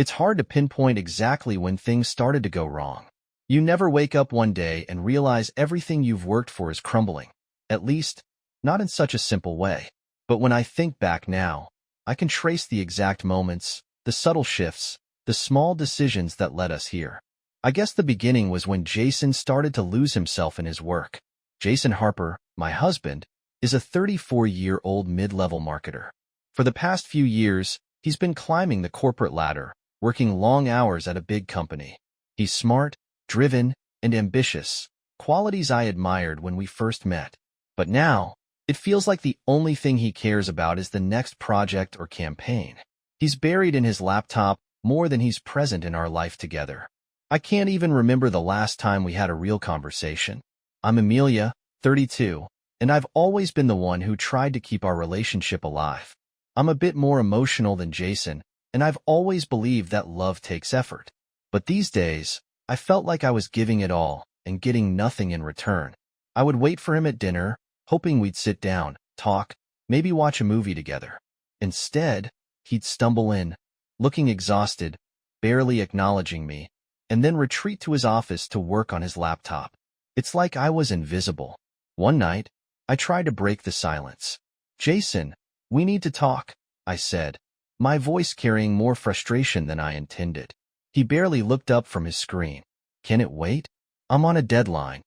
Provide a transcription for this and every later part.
It's hard to pinpoint exactly when things started to go wrong. You never wake up one day and realize everything you've worked for is crumbling. At least, not in such a simple way. But when I think back now, I can trace the exact moments, the subtle shifts, the small decisions that led us here. I guess the beginning was when Jason started to lose himself in his work. Jason Harper, my husband, is a 34-year-old mid-level marketer. For the past few years, he's been climbing the corporate ladder, working long hours at a big company. He's smart, driven, and ambitious, qualities I admired when we first met. But now, it feels like the only thing he cares about is the next project or campaign. He's buried in his laptop more than he's present in our life together. I can't even remember the last time we had a real conversation. I'm Amelia, 32, and I've always been the one who tried to keep our relationship alive. I'm a bit more emotional than Jason, and I've always believed that love takes effort. But these days, I felt like I was giving it all and getting nothing in return. I would wait for him at dinner, hoping we'd sit down, talk, maybe watch a movie together. Instead, he'd stumble in, looking exhausted, barely acknowledging me, and then retreat to his office to work on his laptop. It's like I was invisible. One night, I tried to break the silence. "Jason, we need to talk," I said, my voice carrying more frustration than I intended. He barely looked up from his screen. "Can it wait? I'm on a deadline."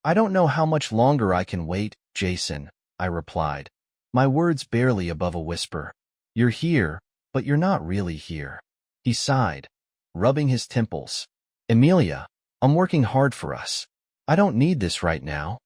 "I don't know how much longer I can wait, Jason," I replied, my words barely above a whisper. "You're here, but you're not really here." He sighed, rubbing his temples. "Amelia, I'm working hard for us. I don't need this right now."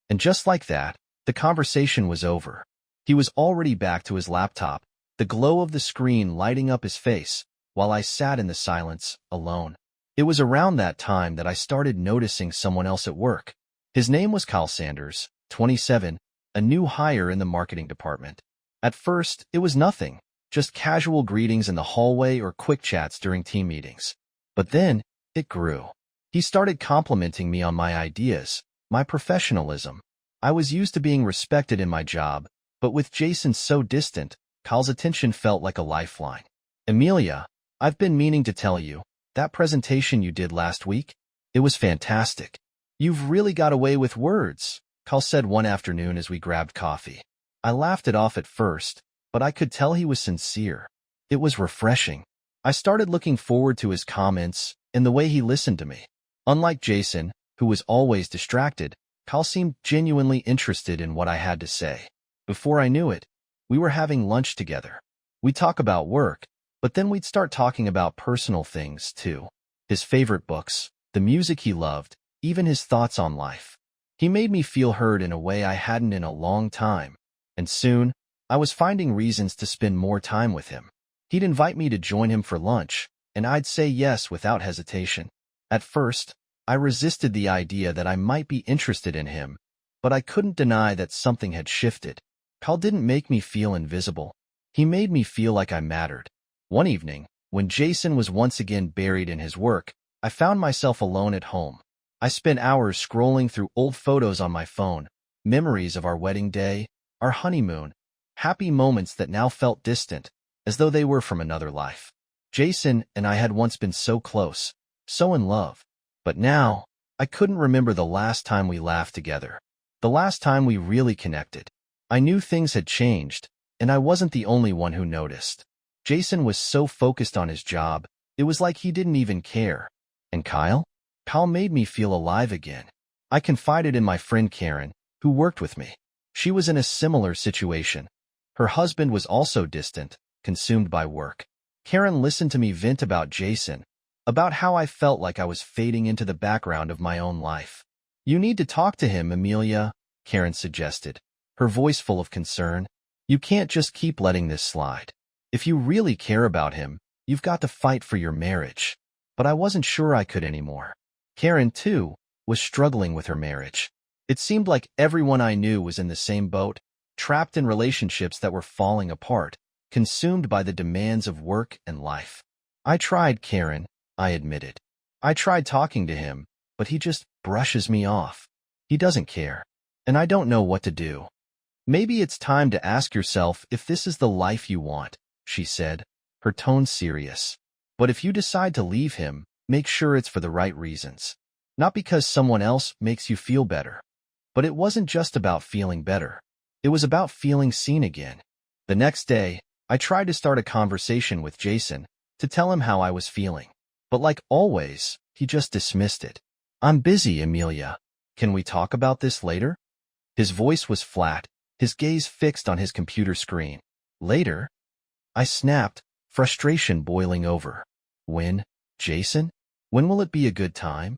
And just like that, the conversation was over. He was already back to his laptop, the glow of the screen lighting up his face, while I sat in the silence, alone. It was around that time that I started noticing someone else at work. His name was Kyle Sanders, 27, a new hire in the marketing department. At first, it was nothing, just casual greetings in the hallway or quick chats during team meetings. But then, it grew. He started complimenting me on my ideas, my professionalism. I was used to being respected in my job, but with Jason so distant, Kyle's attention felt like a lifeline. "Amelia, I've been meaning to tell you, that presentation you did last week, it was fantastic. You've really got away with words," Kyle said one afternoon as we grabbed coffee. I laughed it off at first, but I could tell he was sincere. It was refreshing. I started looking forward to his comments and the way he listened to me. Unlike Jason, who was always distracted, Kyle seemed genuinely interested in what I had to say. Before I knew it, we were having lunch together. We'd talk about work, but then we'd start talking about personal things, too. His favorite books, the music he loved, even his thoughts on life. He made me feel heard in a way I hadn't in a long time, and soon, I was finding reasons to spend more time with him. He'd invite me to join him for lunch, and I'd say yes without hesitation. At first, I resisted the idea that I might be interested in him, but I couldn't deny that something had shifted. Kyle didn't make me feel invisible. He made me feel like I mattered. One evening, when Jason was once again buried in his work, I found myself alone at home. I spent hours scrolling through old photos on my phone, memories of our wedding day, our honeymoon, happy moments that now felt distant, as though they were from another life. Jason and I had once been so close, so in love. But now, I couldn't remember the last time we laughed together, the last time we really connected. I knew things had changed, and I wasn't the only one who noticed. Jason was so focused on his job, it was like he didn't even care. And Kyle? Kyle made me feel alive again. I confided in my friend Karen, who worked with me. She was in a similar situation. Her husband was also distant, consumed by work. Karen listened to me vent about Jason, about how I felt like I was fading into the background of my own life. "You need to talk to him, Amelia," Karen suggested, her voice full of concern. "You can't just keep letting this slide. If you really care about him, you've got to fight for your marriage." But I wasn't sure I could anymore. Karen, too, was struggling with her marriage. It seemed like everyone I knew was in the same boat, trapped in relationships that were falling apart, consumed by the demands of work and life. "I tried, Karen," I admitted. "I tried talking to him, but he just brushes me off. He doesn't care, and I don't know what to do." "Maybe it's time to ask yourself if this is the life you want," she said, her tone serious. But if you decide to leave him, make sure it's for the right reasons. Not because someone else makes you feel better. But it wasn't just about feeling better. It was about feeling seen again. The next day, I tried to start a conversation with Jason to tell him how I was feeling. But like always, he just dismissed it. "I'm busy, Amelia. Can we talk about this later?" His voice was flat, his gaze fixed on his computer screen. "Later?" I snapped, frustration boiling over. "When, Jason? When will it be a good time?"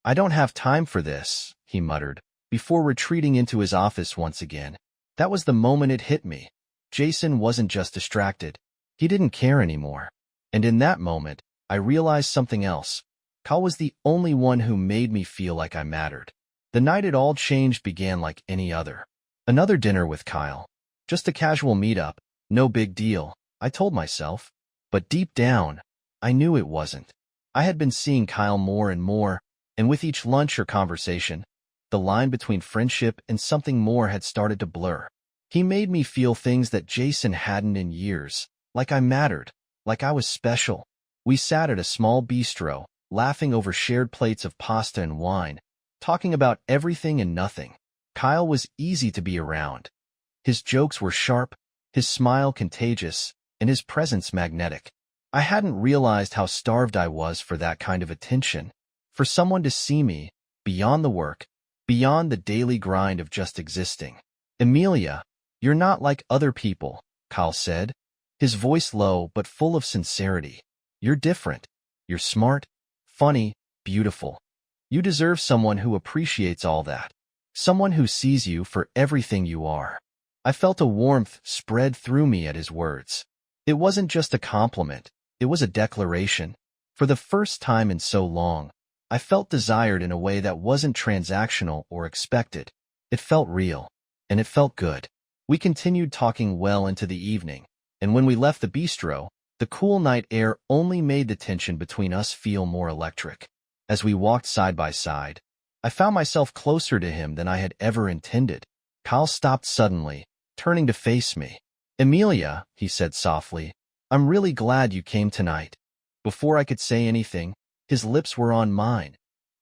"I don't have time for this," he muttered, before retreating into his office once again. That was the moment it hit me. Jason wasn't just distracted. He didn't care anymore. And in that moment, I realized something else. Kyle was the only one who made me feel like I mattered. The night it all changed began like any other. Another dinner with Kyle. Just a casual meetup, no big deal, I told myself. But deep down, I knew it wasn't. I had been seeing Kyle more and more, and with each lunch or conversation, the line between friendship and something more had started to blur. He made me feel things that Jason hadn't in years, like I mattered, like I was special. We sat at a small bistro, laughing over shared plates of pasta and wine, talking about everything and nothing. Kyle was easy to be around. His jokes were sharp, his smile contagious, and his presence magnetic. I hadn't realized how starved I was for that kind of attention, for someone to see me, beyond the work, beyond the daily grind of just existing. "Amelia, you're not like other people," Kyle said, his voice low but full of sincerity. "You're different. You're smart, funny, beautiful. You deserve someone who appreciates all that. Someone who sees you for everything you are." I felt a warmth spread through me at his words. It wasn't just a compliment, it was a declaration. For the first time in so long, I felt desired in a way that wasn't transactional or expected. It felt real, and it felt good. We continued talking well into the evening, and when we left the bistro, the cool night air only made the tension between us feel more electric. As we walked side by side, I found myself closer to him than I had ever intended. Kyle stopped suddenly, turning to face me. "Amelia," he said softly, "I'm really glad you came tonight." Before I could say anything, his lips were on mine,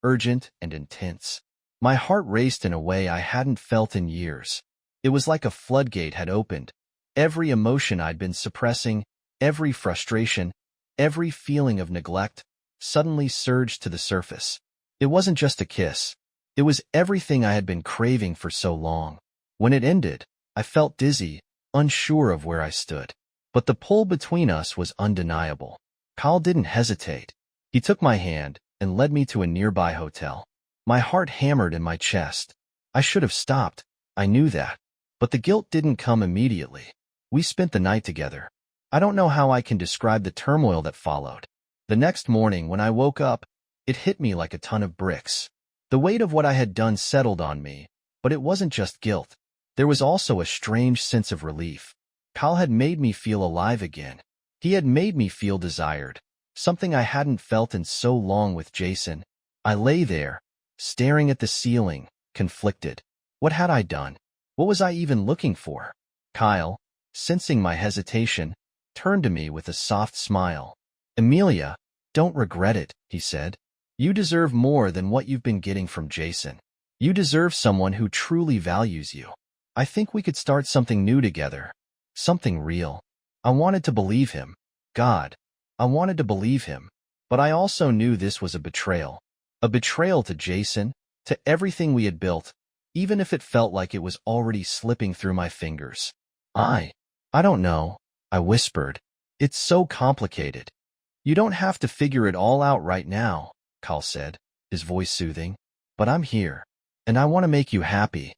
urgent and intense. My heart raced in a way I hadn't felt in years. It was like a floodgate had opened. Every emotion I'd been suppressing, every frustration, every feeling of neglect, suddenly surged to the surface. It wasn't just a kiss. It was everything I had been craving for so long. When it ended, I felt dizzy, unsure of where I stood. But the pull between us was undeniable. Kyle didn't hesitate. He took my hand and led me to a nearby hotel. My heart hammered in my chest. I should have stopped, I knew that. But the guilt didn't come immediately. We spent the night together. I don't know how I can describe the turmoil that followed. The next morning, when I woke up, it hit me like a ton of bricks. The weight of what I had done settled on me, but it wasn't just guilt. There was also a strange sense of relief. Kyle had made me feel alive again. He had made me feel desired, something I hadn't felt in so long with Jason. I lay there, staring at the ceiling, conflicted. What had I done? What was I even looking for? Kyle, sensing my hesitation, turned to me with a soft smile. "Amelia, don't regret it," he said. "You deserve more than what you've been getting from Jason. You deserve someone who truly values you. I think we could start something new together. Something real." I wanted to believe him. God, I wanted to believe him. But I also knew this was a betrayal. A betrayal to Jason, to everything we had built, even if it felt like it was already slipping through my fingers. I don't know," I whispered. "It's so complicated." "You don't have to figure it all out right now," Kyle said, his voice soothing. "But I'm here, and I want to make you happy."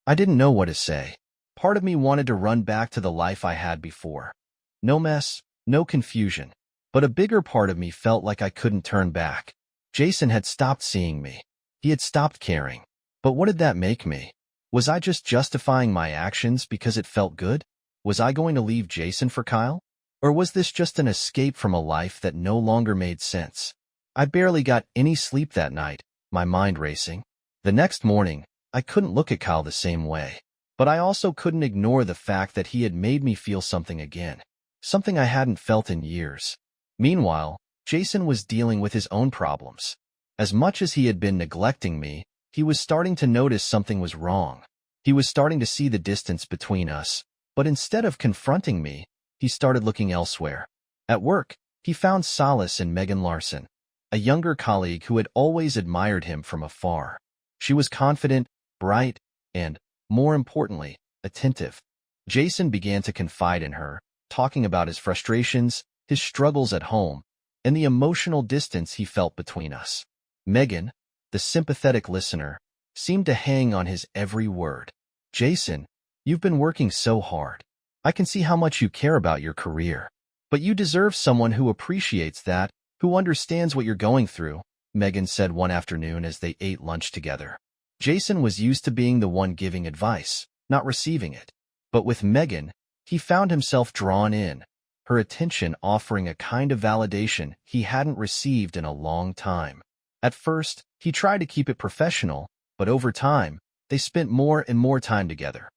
I didn't know what to say. Part of me wanted to run back to the life I had before. No mess, no confusion. But a bigger part of me felt like I couldn't turn back. Jason had stopped seeing me. He had stopped caring. But what did that make me? Was I just justifying my actions because it felt good? Was I going to leave Jason for Kyle? Or was this just an escape from a life that no longer made sense? I barely got any sleep that night, my mind racing. The next morning, I couldn't look at Kyle the same way. But I also couldn't ignore the fact that he had made me feel something again. Something I hadn't felt in years. Meanwhile, Jason was dealing with his own problems. As much as he had been neglecting me, he was starting to notice something was wrong. He was starting to see the distance between us, but instead of confronting me, he started looking elsewhere. At work, he found solace in Megan Larson, a younger colleague who had always admired him from afar. She was confident, bright, and, more importantly, attentive. Jason began to confide in her, talking about his frustrations, his struggles at home, and the emotional distance he felt between us. Megan, the sympathetic listener, seemed to hang on his every word. "Jason, you've been working so hard. I can see how much you care about your career. But you deserve someone who appreciates that, who understands what you're going through," Megan said one afternoon as they ate lunch together. Jason was used to being the one giving advice, not receiving it. But with Megan, he found himself drawn in, her attention offering a kind of validation he hadn't received in a long time. At first, he tried to keep it professional, but over time, they spent more and more time together.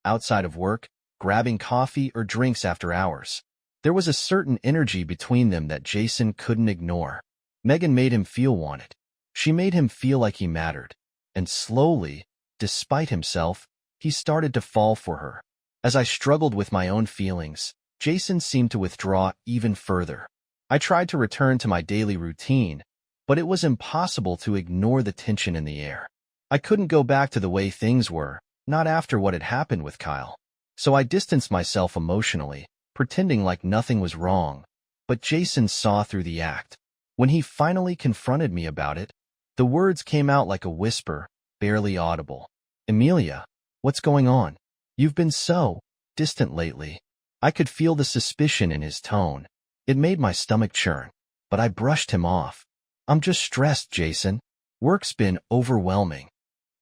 Outside of work, grabbing coffee or drinks after hours. There was a certain energy between them that Jason couldn't ignore. Megan made him feel wanted. She made him feel like he mattered. And slowly, despite himself, he started to fall for her. As I struggled with my own feelings, Jason seemed to withdraw even further. I tried to return to my daily routine, but it was impossible to ignore the tension in the air. I couldn't go back to the way things were, not after what had happened with Kyle. So I distanced myself emotionally, pretending like nothing was wrong. But Jason saw through the act. When he finally confronted me about it, the words came out like a whisper, barely audible. "Amelia, what's going on? You've been so distant lately." I could feel the suspicion in his tone. It made my stomach churn, but I brushed him off. "I'm just stressed, Jason. Work's been overwhelming."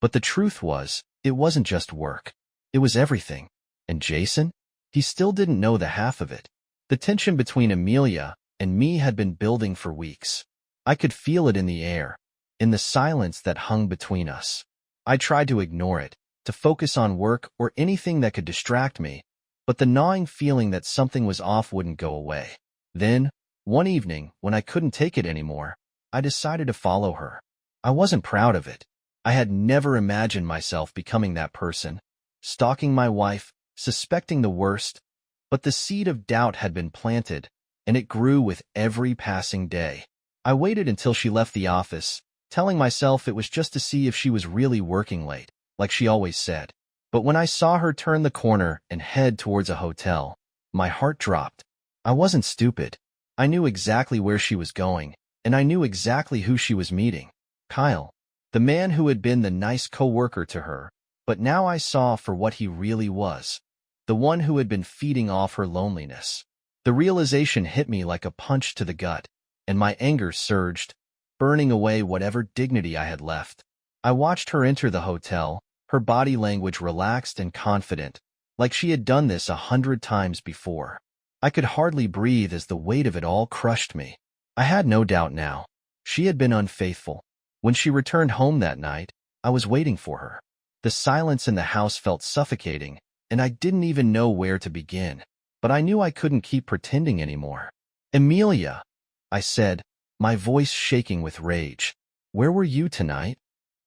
But the truth was, it wasn't just work. It was everything. And Jason? He still didn't know the half of it. The tension between Amelia and me had been building for weeks. I could feel it in the air, in the silence that hung between us. I tried to ignore it, to focus on work or anything that could distract me, but the gnawing feeling that something was off wouldn't go away. Then, one evening, when I couldn't take it anymore, I decided to follow her. I wasn't proud of it. I had never imagined myself becoming that person, stalking my wife, suspecting the worst, but the seed of doubt had been planted, and it grew with every passing day. I waited until she left the office, telling myself it was just to see if she was really working late, like she always said. But when I saw her turn the corner and head towards a hotel, my heart dropped. I wasn't stupid. I knew exactly where she was going, and I knew exactly who she was meeting. Kyle, the man who had been the nice co-worker to her, but now I saw for what he really was, the one who had been feeding off her loneliness. The realization hit me like a punch to the gut, and my anger surged, burning away whatever dignity I had left. I watched her enter the hotel, her body language relaxed and confident, like she had done this 100 times before. I could hardly breathe as the weight of it all crushed me. I had no doubt now. She had been unfaithful. When she returned home that night, I was waiting for her. The silence in the house felt suffocating, and I didn't even know where to begin. But I knew I couldn't keep pretending anymore. "Amelia," I said, my voice shaking with rage. "Where were you tonight?"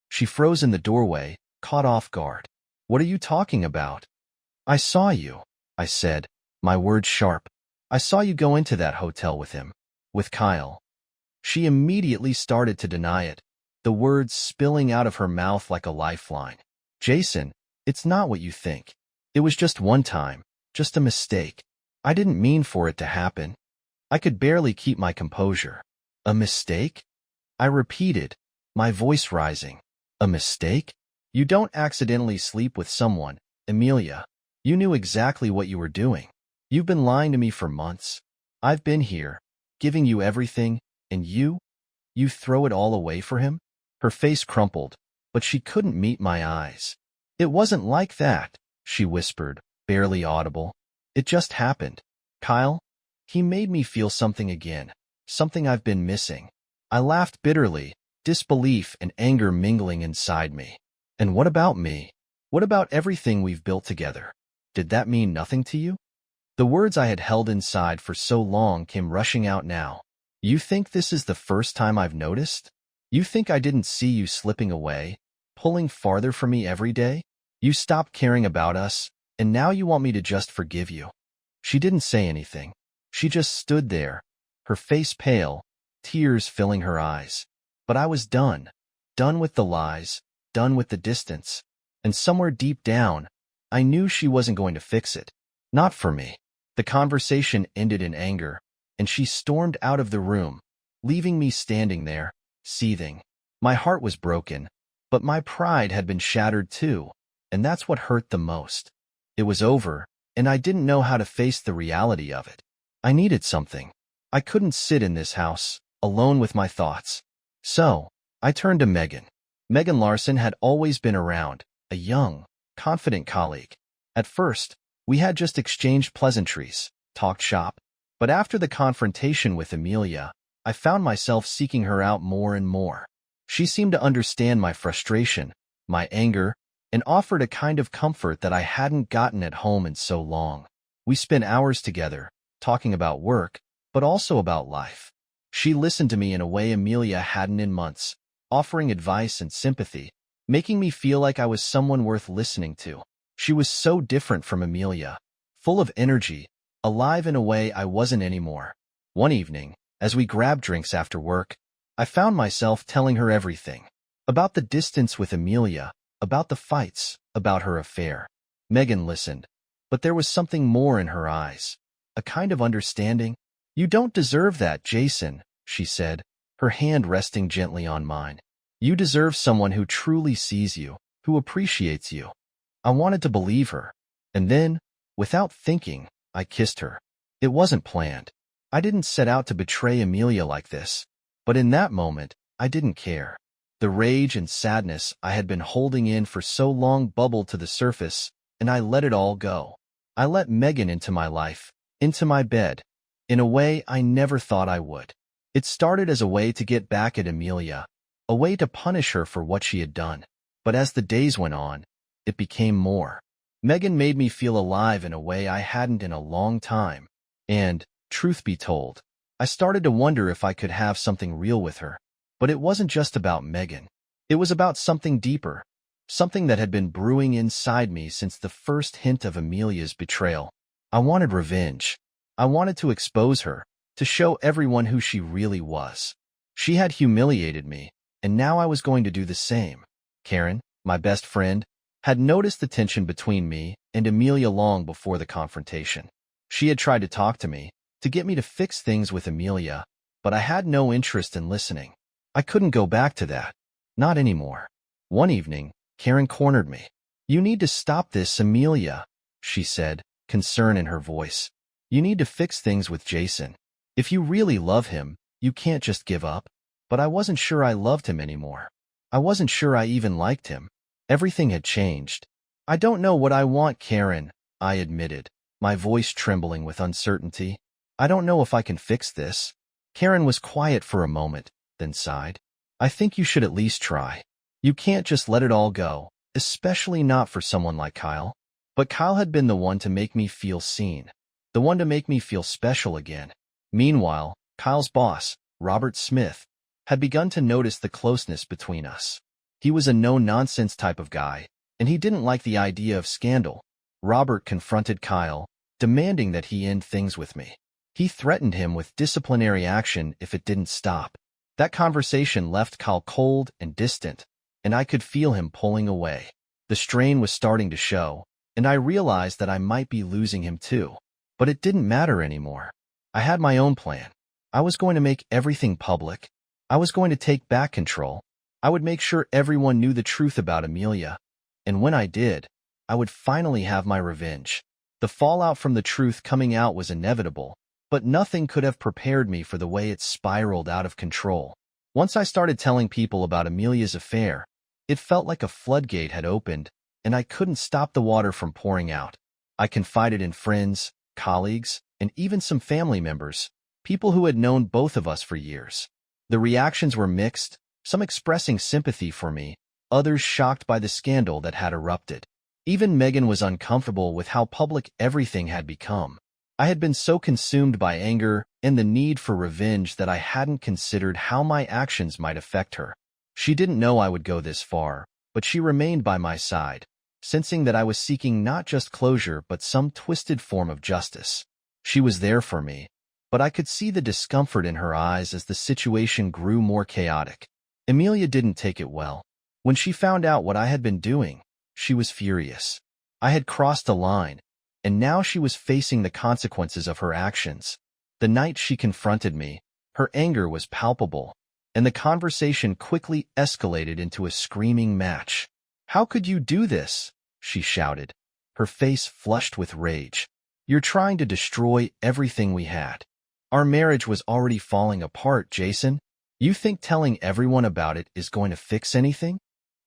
She froze in the doorway, caught off guard. "What are you talking about?" "I saw you," I said, my words sharp. "I saw you go into that hotel with him, with Kyle." She immediately started to deny it, the words spilling out of her mouth like a lifeline. "Jason, it's not what you think. It was just one time, just a mistake. I didn't mean for it to happen." I could barely keep my composure. "A mistake?" I repeated, my voice rising. "A mistake? You don't accidentally sleep with someone, Amelia. You knew exactly what you were doing. You've been lying to me for months. I've been here, giving you everything, and you throw it all away for him?" Her face crumpled, but she couldn't meet my eyes. "It wasn't like that," she whispered, barely audible. "It just happened. Kyle, he made me feel something again, something I've been missing." I laughed bitterly, disbelief and anger mingling inside me. "And what about me? What about everything we've built together? Did that mean nothing to you?" The words I had held inside for so long came rushing out now. You think this is the first time I've noticed? You think I didn't see you slipping away, pulling farther from me every day? You stopped caring about us, and now you want me to just forgive you." She didn't say anything. She just stood there, her face pale, tears filling her eyes. But I was done. Done with the lies, done with the distance. And somewhere deep down, I knew she wasn't going to fix it. Not for me. The conversation ended in anger, and she stormed out of the room, leaving me standing there, seething. My heart was broken, but my pride had been shattered too, and that's what hurt the most. It was over, and I didn't know how to face the reality of it. I needed something. I couldn't sit in this house, alone with my thoughts. So, I turned to Megan. Megan Larson had always been around, a young, confident colleague. At first, we had just exchanged pleasantries, talked shop. But after the confrontation with Amelia, I found myself seeking her out more and more. She seemed to understand my frustration, my anger, and offered a kind of comfort that I hadn't gotten at home in so long. We spent hours together, talking about work, but also about life. She listened to me in a way Amelia hadn't in months, offering advice and sympathy, making me feel like I was someone worth listening to. She was so different from Amelia, full of energy, alive in a way I wasn't anymore. One evening, as we grabbed drinks after work, I found myself telling her everything. About the distance with Amelia, about the fights, about her affair. Megan listened, but there was something more in her eyes. A kind of understanding. "You don't deserve that, Jason," she said, her hand resting gently on mine. "You deserve someone who truly sees you, who appreciates you." I wanted to believe her. And then, without thinking, I kissed her. It wasn't planned. I didn't set out to betray Amelia like this. But in that moment, I didn't care. The rage and sadness I had been holding in for so long bubbled to the surface, and I let it all go. I let Megan into my life, into my bed, in a way I never thought I would. It started as a way to get back at Amelia, a way to punish her for what she had done. But as the days went on, it became more. Megan made me feel alive in a way I hadn't in a long time. And, truth be told, I started to wonder if I could have something real with her. But it wasn't just about Megan. It was about something deeper, something that had been brewing inside me since the first hint of Amelia's betrayal. I wanted revenge. I wanted to expose her, to show everyone who she really was. She had humiliated me, and now I was going to do the same. Karen, my best friend, had noticed the tension between me and Amelia long before the confrontation. She had tried to talk to me, to get me to fix things with Amelia, but I had no interest in listening. I couldn't go back to that. Not anymore. One evening, Karen cornered me. "You need to stop this, Amelia," she said, concern in her voice. "You need to fix things with Jason. If you really love him, you can't just give up." But I wasn't sure I loved him anymore. I wasn't sure I even liked him. Everything had changed. "I don't know what I want, Karen," I admitted, my voice trembling with uncertainty. "I don't know if I can fix this." Karen was quiet for a moment, then sighed. "I think you should at least try. You can't just let it all go, especially not for someone like Kyle." But Kyle had been the one to make me feel seen, the one to make me feel special again. Meanwhile, Kyle's boss, Robert Smith, had begun to notice the closeness between us. He was a no-nonsense type of guy, and he didn't like the idea of scandal. Robert confronted Kyle, demanding that he end things with me. He threatened him with disciplinary action if it didn't stop. That conversation left Kyle cold and distant, and I could feel him pulling away. The strain was starting to show, and I realized that I might be losing him too. But it didn't matter anymore. I had my own plan. I was going to make everything public. I was going to take back control. I would make sure everyone knew the truth about Amelia. And when I did, I would finally have my revenge. The fallout from the truth coming out was inevitable, but nothing could have prepared me for the way it spiraled out of control. Once I started telling people about Amelia's affair, it felt like a floodgate had opened, and I couldn't stop the water from pouring out. I confided in friends, colleagues, and even some family members, people who had known both of us for years. The reactions were mixed, some expressing sympathy for me, others shocked by the scandal that had erupted. Even Megan was uncomfortable with how public everything had become. I had been so consumed by anger and the need for revenge that I hadn't considered how my actions might affect her. She didn't know I would go this far, but she remained by my side, sensing that I was seeking not just closure but some twisted form of justice. She was there for me, but I could see the discomfort in her eyes as the situation grew more chaotic. Amelia didn't take it well. When she found out what I had been doing, she was furious. I had crossed a line, and now she was facing the consequences of her actions. The night she confronted me, her anger was palpable, and the conversation quickly escalated into a screaming match. "How could you do this?" she shouted, her face flushed with rage. "You're trying to destroy everything we had. Our marriage was already falling apart, Jason. You think telling everyone about it is going to fix anything?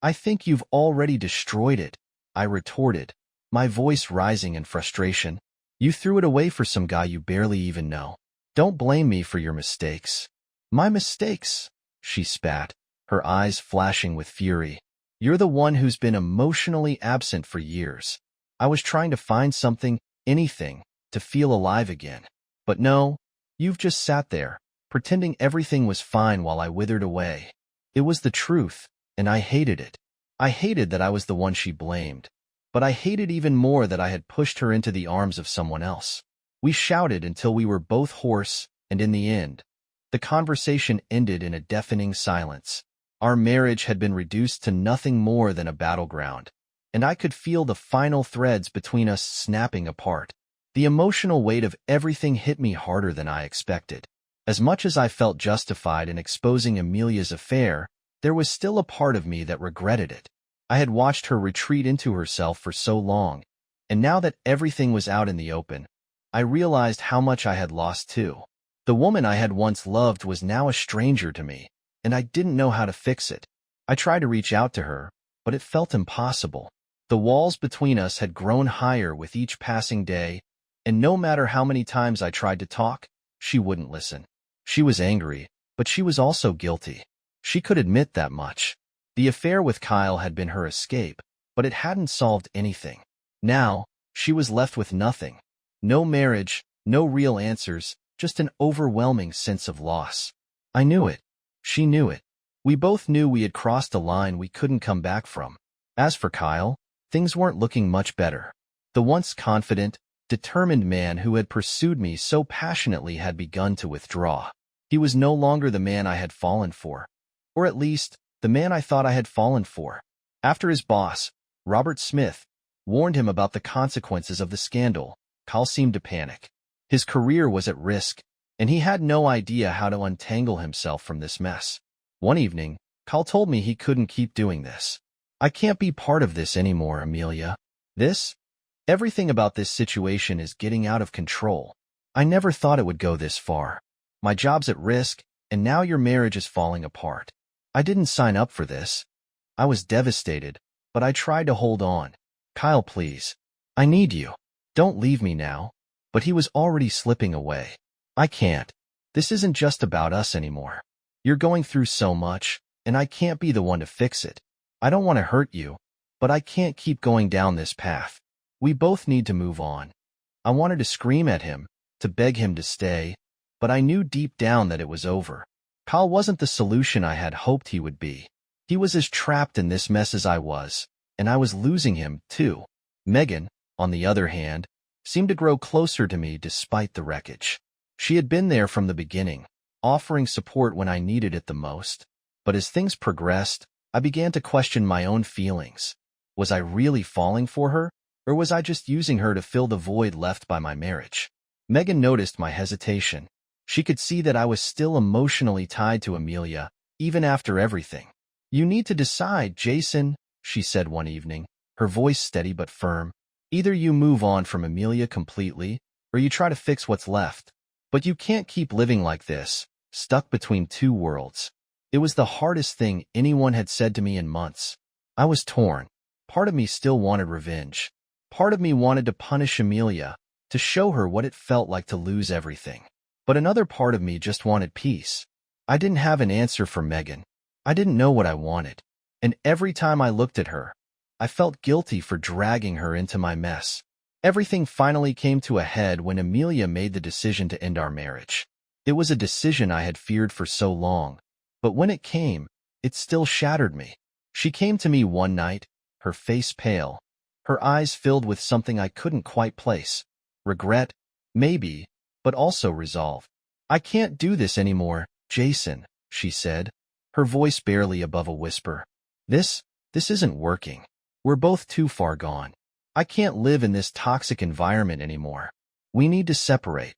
I think you've already destroyed it," I retorted, my voice rising in frustration. "You threw it away for some guy you barely even know. Don't blame me for your mistakes." "My mistakes?" she spat, her eyes flashing with fury. "You're the one who's been emotionally absent for years. I was trying to find something, anything, to feel alive again. But no, you've just sat there, pretending everything was fine while I withered away." It was the truth, and I hated it. I hated that I was the one she blamed, but I hated even more that I had pushed her into the arms of someone else. We shouted until we were both hoarse, and in the end, the conversation ended in a deafening silence. Our marriage had been reduced to nothing more than a battleground, and I could feel the final threads between us snapping apart. The emotional weight of everything hit me harder than I expected. As much as I felt justified in exposing Amelia's affair, there was still a part of me that regretted it. I had watched her retreat into herself for so long, and now that everything was out in the open, I realized how much I had lost too. The woman I had once loved was now a stranger to me, and I didn't know how to fix it. I tried to reach out to her, but it felt impossible. The walls between us had grown higher with each passing day, and no matter how many times I tried to talk, she wouldn't listen. She was angry, but she was also guilty. She could admit that much. The affair with Kyle had been her escape, but it hadn't solved anything. Now, she was left with nothing. No marriage, no real answers, just an overwhelming sense of loss. I knew it. She knew it. We both knew we had crossed a line we couldn't come back from. As for Kyle, things weren't looking much better. The once confident, determined man who had pursued me so passionately had begun to withdraw. He was no longer the man I had fallen for. Or at least, the man I thought I had fallen for. After his boss, Robert Smith, warned him about the consequences of the scandal, Kyle seemed to panic. His career was at risk, and he had no idea how to untangle himself from this mess. One evening, Kyle told me he couldn't keep doing this. "I can't be part of this anymore, Amelia. Everything about this situation is getting out of control. I never thought it would go this far. My job's at risk, and now your marriage is falling apart. I didn't sign up for this." I was devastated, but I tried to hold on. "Kyle, please. I need you. Don't leave me now." But he was already slipping away. "I can't. This isn't just about us anymore. You're going through so much, and I can't be the one to fix it. I don't want to hurt you, but I can't keep going down this path. We both need to move on." I wanted to scream at him, to beg him to stay, but I knew deep down that it was over. Kyle wasn't the solution I had hoped he would be. He was as trapped in this mess as I was, and I was losing him, too. Megan, on the other hand, seemed to grow closer to me despite the wreckage. She had been there from the beginning, offering support when I needed it the most. But as things progressed, I began to question my own feelings. Was I really falling for her, or was I just using her to fill the void left by my marriage? Megan noticed my hesitation. She could see that I was still emotionally tied to Amelia, even after everything. "You need to decide, Jason," she said one evening, her voice steady but firm. "Either you move on from Amelia completely, or you try to fix what's left. But you can't keep living like this, stuck between two worlds." It was the hardest thing anyone had said to me in months. I was torn. Part of me still wanted revenge. Part of me wanted to punish Amelia, to show her what it felt like to lose everything. But another part of me just wanted peace. I didn't have an answer for Megan. I didn't know what I wanted. And every time I looked at her, I felt guilty for dragging her into my mess. Everything finally came to a head when Amelia made the decision to end our marriage. It was a decision I had feared for so long, but when it came, it still shattered me. She came to me one night, her face pale, her eyes filled with something I couldn't quite place. Regret, maybe, but also resolve. "I can't do this anymore, Jason," she said, her voice barely above a whisper. This isn't working. We're both too far gone. I can't live in this toxic environment anymore. We need to separate."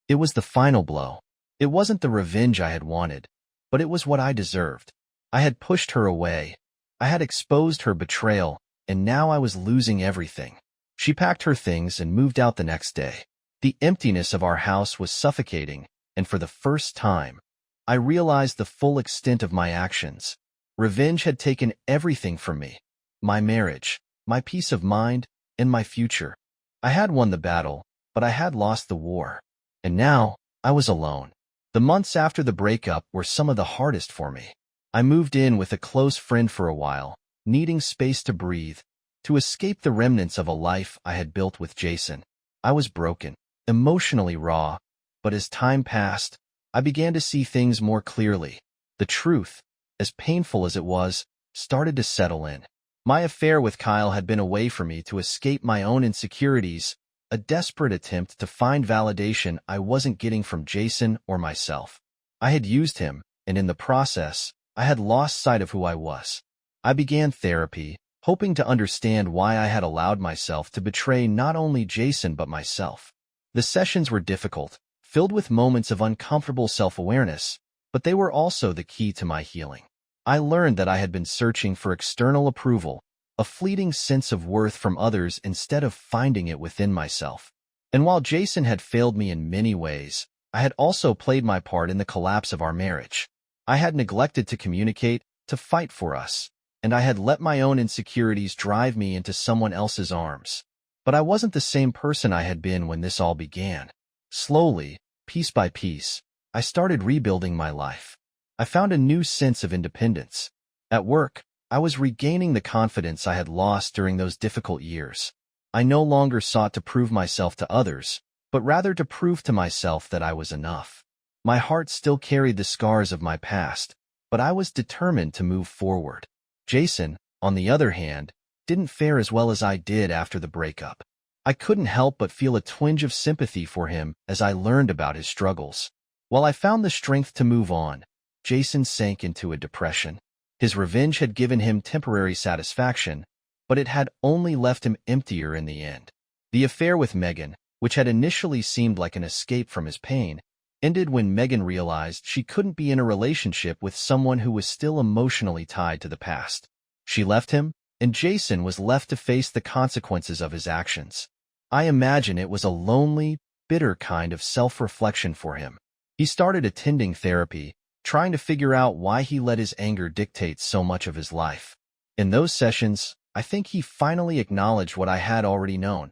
It was the final blow. It wasn't the revenge I had wanted, but it was what I deserved. I had pushed her away. I had exposed her betrayal, and now I was losing everything. She packed her things and moved out the next day. The emptiness of our house was suffocating, and for the first time, I realized the full extent of my actions. Revenge had taken everything from me. My marriage, my peace of mind, and my future. I had won the battle, but I had lost the war. And now, I was alone. The months after the breakup were some of the hardest for me. I moved in with a close friend for a while, needing space to breathe, to escape the remnants of a life I had built with Jason. I was broken, emotionally raw, but as time passed, I began to see things more clearly. The truth, as painful as it was, started to settle in. My affair with Kyle had been a way for me to escape my own insecurities, a desperate attempt to find validation I wasn't getting from Jason or myself. I had used him, and in the process, I had lost sight of who I was. I began therapy, hoping to understand why I had allowed myself to betray not only Jason but myself. The sessions were difficult, filled with moments of uncomfortable self-awareness, but they were also the key to my healing. I learned that I had been searching for external approval, a fleeting sense of worth from others instead of finding it within myself. And while Jason had failed me in many ways, I had also played my part in the collapse of our marriage. I had neglected to communicate, to fight for us, and I had let my own insecurities drive me into someone else's arms. But I wasn't the same person I had been when this all began. Slowly, piece by piece, I started rebuilding my life. I found a new sense of independence. At work, I was regaining the confidence I had lost during those difficult years. I no longer sought to prove myself to others, but rather to prove to myself that I was enough. My heart still carried the scars of my past, but I was determined to move forward. Jason, on the other hand, didn't fare as well as I did after the breakup. I couldn't help but feel a twinge of sympathy for him as I learned about his struggles. While I found the strength to move on, Jason sank into a depression. His revenge had given him temporary satisfaction, but it had only left him emptier in the end. The affair with Megan, which had initially seemed like an escape from his pain, ended when Megan realized she couldn't be in a relationship with someone who was still emotionally tied to the past. She left him, and Jason was left to face the consequences of his actions. I imagine it was a lonely, bitter kind of self-reflection for him. He started attending therapy, trying to figure out why he let his anger dictate so much of his life. In those sessions, I think he finally acknowledged what I had already known.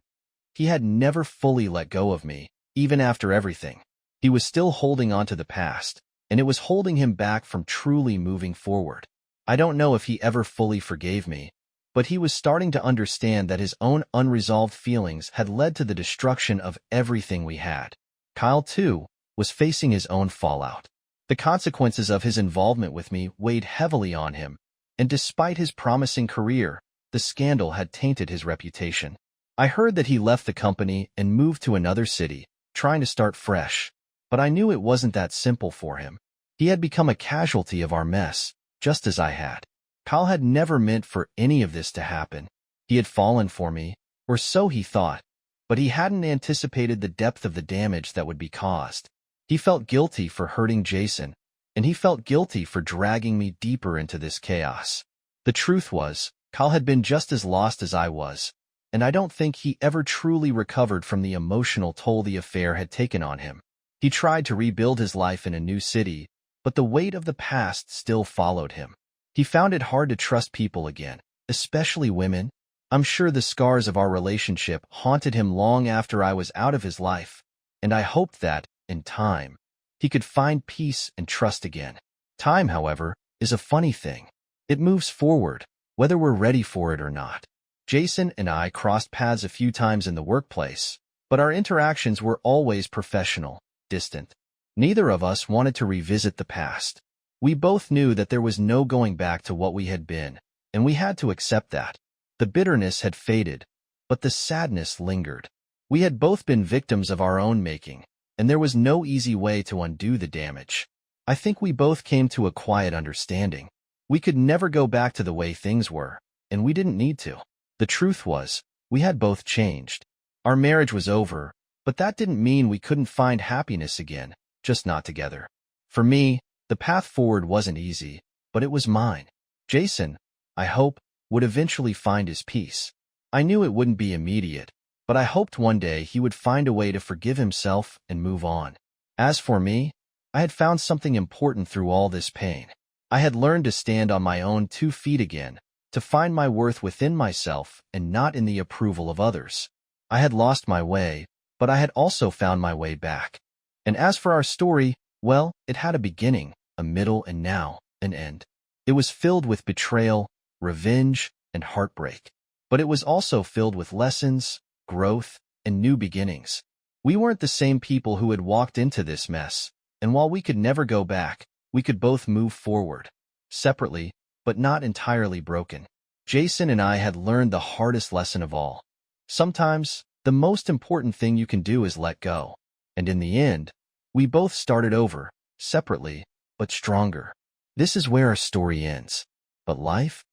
He had never fully let go of me, even after everything. He was still holding on to the past, and it was holding him back from truly moving forward. I don't know if he ever fully forgave me, but he was starting to understand that his own unresolved feelings had led to the destruction of everything we had. Kyle, too, was facing his own fallout. The consequences of his involvement with me weighed heavily on him, and despite his promising career, the scandal had tainted his reputation. I heard that he left the company and moved to another city, trying to start fresh, but I knew it wasn't that simple for him. He had become a casualty of our mess, just as I had. Kyle had never meant for any of this to happen. He had fallen for me, or so he thought, but he hadn't anticipated the depth of the damage that would be caused. He felt guilty for hurting Jason, and he felt guilty for dragging me deeper into this chaos. The truth was, Kyle had been just as lost as I was, and I don't think he ever truly recovered from the emotional toll the affair had taken on him. He tried to rebuild his life in a new city, but the weight of the past still followed him. He found it hard to trust people again, especially women. I'm sure the scars of our relationship haunted him long after I was out of his life, and I hoped that, in time, he could find peace and trust again. Time, however, is a funny thing. It moves forward, whether we're ready for it or not. Jason and I crossed paths a few times in the workplace, but our interactions were always professional, distant. Neither of us wanted to revisit the past. We both knew that there was no going back to what we had been, and we had to accept that. The bitterness had faded, but the sadness lingered. We had both been victims of our own making, and there was no easy way to undo the damage. I think we both came to a quiet understanding. We could never go back to the way things were, and we didn't need to. The truth was, we had both changed. Our marriage was over, but that didn't mean we couldn't find happiness again, just not together. For me, the path forward wasn't easy, but it was mine. Jason, I hope, would eventually find his peace. I knew it wouldn't be immediate, but I hoped one day he would find a way to forgive himself and move on. As for me, I had found something important through all this pain. I had learned to stand on my own 2 feet again, to find my worth within myself and not in the approval of others. I had lost my way, but I had also found my way back. And as for our story, well, it had a beginning, a middle, and now an end. It was filled with betrayal, revenge, and heartbreak. But it was also filled with lessons, growth, and new beginnings. We weren't the same people who had walked into this mess, and while we could never go back, we could both move forward, separately, but not entirely broken. Jason and I had learned the hardest lesson of all. Sometimes, the most important thing you can do is let go. And in the end, we both started over, separately, but stronger. This is where our story ends. But life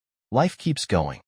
keeps going.